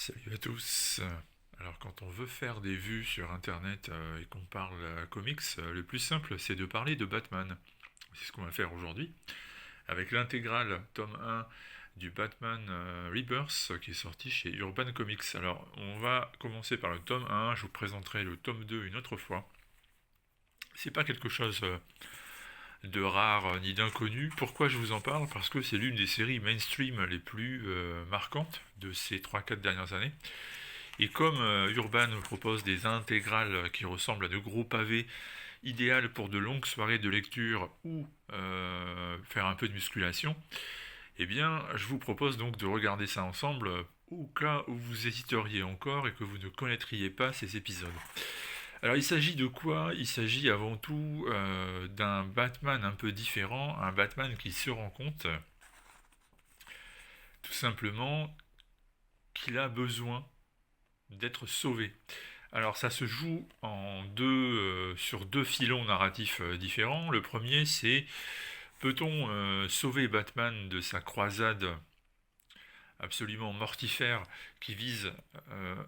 Salut à tous. Alors quand on veut faire des vues sur internet et qu'on parle comics, le plus simple c'est de parler de Batman. C'est ce qu'on va faire aujourd'hui avec l'intégrale tome 1 du Batman Rebirth qui est sorti chez Urban Comics. Alors on va commencer par le tome 1, je vous présenterai le tome 2 une autre fois. C'est pas quelque chose de rare ni d'inconnu. Pourquoi je vous en parle? Parce que c'est l'une des séries mainstream les plus marquantes de ces 3-4 dernières années. Et comme Urban propose des intégrales qui ressemblent à de gros pavés, idéales pour de longues soirées de lecture ou faire un peu de musculation, eh bien, je vous propose donc de regarder ça ensemble au cas où vous hésiteriez encore et que vous ne connaîtriez pas ces épisodes. Alors, il s'agit de quoi? Il s'agit avant tout d'un Batman un peu différent, un Batman qui se rend compte, tout simplement, qu'il a besoin d'être sauvé. Alors ça se joue sur deux filons narratifs différents. Le premier c'est peut-on sauver Batman de sa croisade absolument mortifère qui vise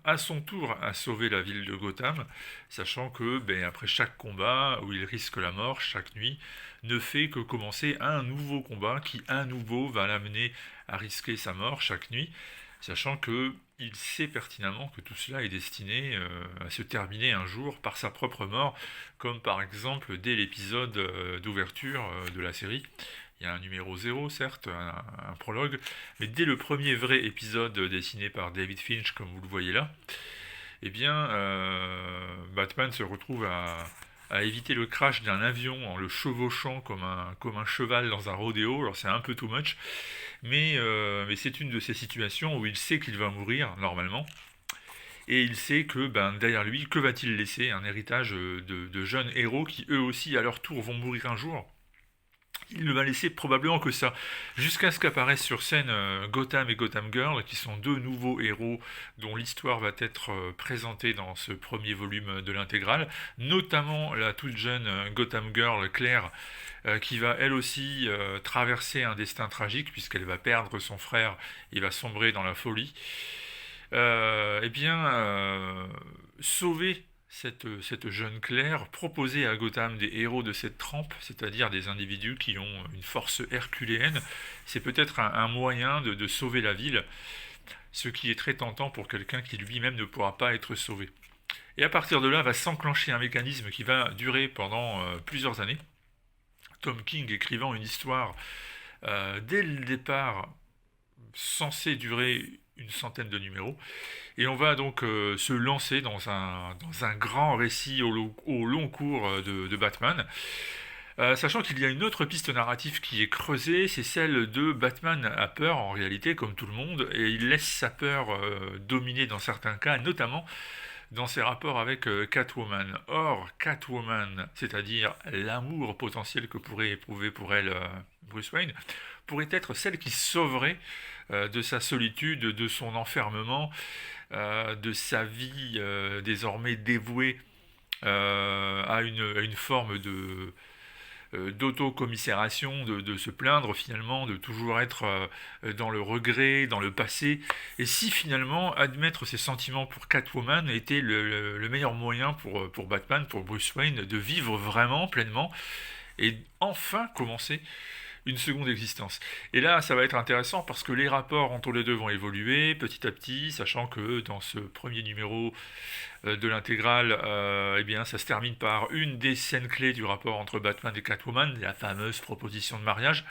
à son tour à sauver la ville de Gotham, sachant que après chaque combat où il risque la mort chaque nuit ne fait que commencer un nouveau combat qui à nouveau va l'amener à risquer sa mort chaque nuit, sachant que il sait pertinemment que tout cela est destiné à se terminer un jour par sa propre mort, comme par exemple dès l'épisode d'ouverture de la série. Il y a un numéro zéro, certes, un prologue, mais dès le premier vrai épisode dessiné par David Finch, comme vous le voyez là, eh bien, Batman se retrouve à éviter le crash d'un avion en le chevauchant comme un cheval dans un rodéo. Alors c'est un peu too much, mais c'est une de ces situations où il sait qu'il va mourir normalement. Et il sait que derrière lui, que va-t-il laisser? Un héritage de jeunes héros qui eux aussi à leur tour vont mourir un jour. Il ne va laisser probablement que ça, jusqu'à ce qu'apparaissent sur scène Gotham et Gotham Girl, qui sont deux nouveaux héros dont l'histoire va être présentée dans ce premier volume de l'intégrale, notamment la toute jeune Gotham Girl Claire, qui va elle aussi traverser un destin tragique, puisqu'elle va perdre son frère et va sombrer dans la folie. Eh bien, sauver cette jeune Claire, proposer à Gotham des héros de cette trempe, c'est-à-dire des individus qui ont une force herculéenne, c'est peut-être un moyen de sauver la ville, ce qui est très tentant pour quelqu'un qui lui-même ne pourra pas être sauvé. Et à partir de là va s'enclencher un mécanisme qui va durer pendant plusieurs années. Tom King écrivant une histoire dès le départ censée durer une centaine de numéros. Et on va donc se lancer dans un grand récit au long cours de Batman. Sachant qu'il y a une autre piste narrative qui est creusée, c'est celle de Batman a peur en réalité, comme tout le monde, et il laisse sa peur dominer dans certains cas, notamment dans ses rapports avec Catwoman. Or, Catwoman, c'est-à-dire l'amour potentiel que pourrait éprouver pour elle Bruce Wayne, pourrait être celle qui sauverait de sa solitude, de son enfermement, de sa vie désormais dévouée à une forme d'autocommisération, de se plaindre finalement, de toujours être dans le regret, dans le passé. Et si finalement admettre ses sentiments pour Catwoman était le meilleur moyen pour Batman, pour Bruce Wayne, de vivre vraiment pleinement et enfin commencer une seconde existence. Et là, ça va être intéressant parce que les rapports entre les deux vont évoluer petit à petit, sachant que dans ce premier numéro de l'intégrale, eh bien, ça se termine par une des scènes clés du rapport entre Batman et Catwoman, la fameuse proposition de mariage.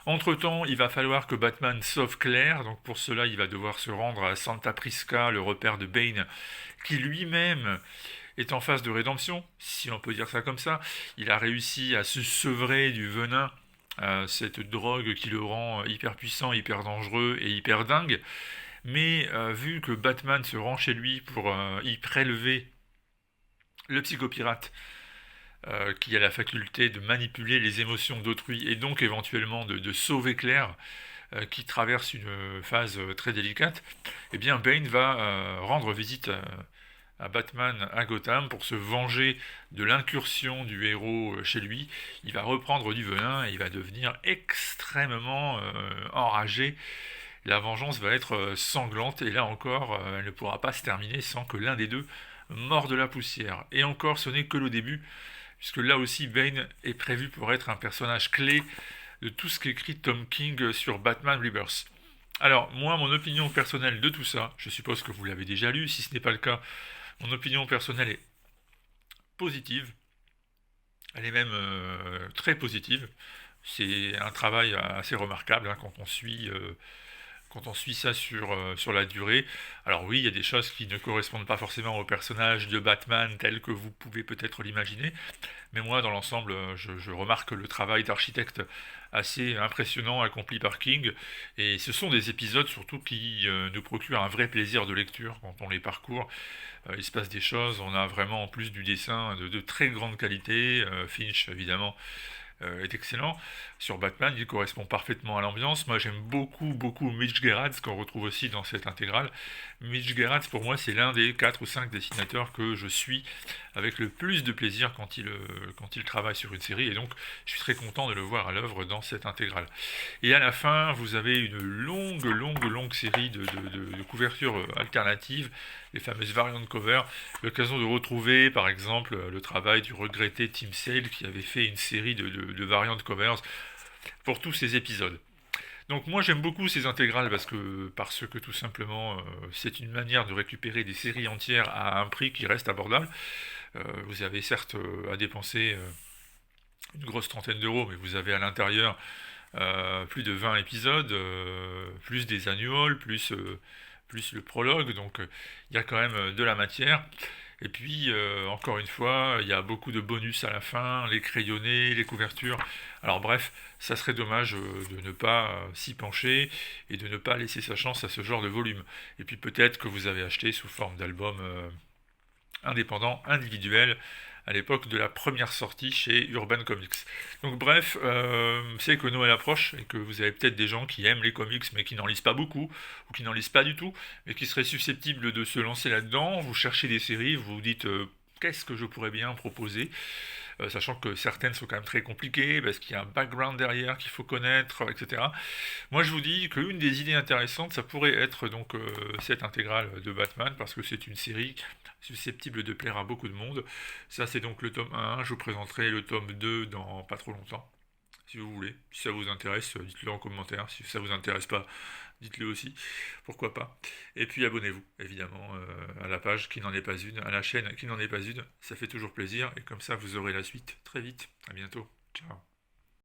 Entre-temps, il va falloir que Batman sauve Claire, donc pour cela, il va devoir se rendre à Santa Prisca, le repère de Bane, qui lui-même est en phase de rédemption, si on peut dire ça comme ça. Il a réussi à se sevrer du venin, cette drogue qui le rend hyper puissant, hyper dangereux et hyper dingue. Mais vu que Batman se rend chez lui pour y prélever le psychopirate, qui a la faculté de manipuler les émotions d'autrui et donc éventuellement de sauver Claire, qui traverse une phase très délicate, eh bien Bane va rendre visite à Batman à Gotham pour se venger de l'incursion du héros chez lui. Il va reprendre du venin et il va devenir extrêmement enragé la vengeance va être sanglante, et là encore, elle ne pourra pas se terminer sans que l'un des deux morde de la poussière. Et encore, ce n'est que le début, puisque là aussi, Bane est prévu pour être un personnage clé de tout ce qu'écrit Tom King sur Batman Rebirth. Alors, moi, mon opinion personnelle de tout ça, je suppose que vous l'avez déjà lu, si ce n'est pas le cas, mon opinion personnelle est positive, elle est même très positive. C'est un travail assez remarquable hein, quand on suit ça sur la durée. Alors oui, il y a des choses qui ne correspondent pas forcément au personnage de Batman tel que vous pouvez peut-être l'imaginer, mais moi, dans l'ensemble, je remarque le travail d'architecte assez impressionnant accompli par King, et ce sont des épisodes surtout qui nous procurent un vrai plaisir de lecture quand on les parcourt. Il se passe des choses, on a vraiment en plus du dessin de très grande qualité. Finch, évidemment, est excellent. Sur Batman, il correspond parfaitement à l'ambiance. Moi, j'aime beaucoup Mitch Gerads, qu'on retrouve aussi dans cette intégrale. Mitch Gerads, pour moi, c'est l'un des 4 ou 5 dessinateurs que je suis avec le plus de plaisir quand il travaille sur une série. Et donc, je suis très content de le voir à l'œuvre dans cette intégrale. Et à la fin, vous avez une longue série de couvertures alternatives, les fameuses variant covers. L'occasion de retrouver, par exemple, le travail du regretté Tim Sale qui avait fait une série de variant covers pour tous ces épisodes. Donc moi j'aime beaucoup ces intégrales parce que tout simplement c'est une manière de récupérer des séries entières à un prix qui reste abordable. Vous avez certes à dépenser une grosse trentaine d'euros, mais vous avez à l'intérieur plus de 20 épisodes, plus des annuals, plus le prologue, donc il y a quand même de la matière. Et puis, encore une fois, il y a beaucoup de bonus à la fin, les crayonnés, les couvertures. Alors bref, ça serait dommage de ne pas s'y pencher et de ne pas laisser sa chance à ce genre de volume. Et puis peut-être que vous avez acheté sous forme d'album indépendant, individuel, à l'époque de la première sortie chez Urban Comics. Donc bref, c'est que Noël approche et que vous avez peut-être des gens qui aiment les comics mais qui n'en lisent pas beaucoup ou qui n'en lisent pas du tout et qui seraient susceptibles de se lancer là-dedans. Vous cherchez des séries, vous vous dites qu'est-ce que je pourrais bien proposer, sachant que certaines sont quand même très compliquées parce qu'il y a un background derrière qu'il faut connaître, etc. Moi, je vous dis qu'une des idées intéressantes, ça pourrait être donc cette intégrale de Batman, parce que c'est une série susceptible de plaire à beaucoup de monde. Ça, c'est donc le tome 1. Je vous présenterai le tome 2 dans pas trop longtemps, si vous voulez. Si ça vous intéresse, dites-le en commentaire. Si ça vous intéresse pas, dites-le aussi. Pourquoi pas. Et puis abonnez-vous, évidemment, à la page qui n'en est pas une, à la chaîne qui n'en est pas une. Ça fait toujours plaisir. Et comme ça, vous aurez la suite très vite. À bientôt. Ciao.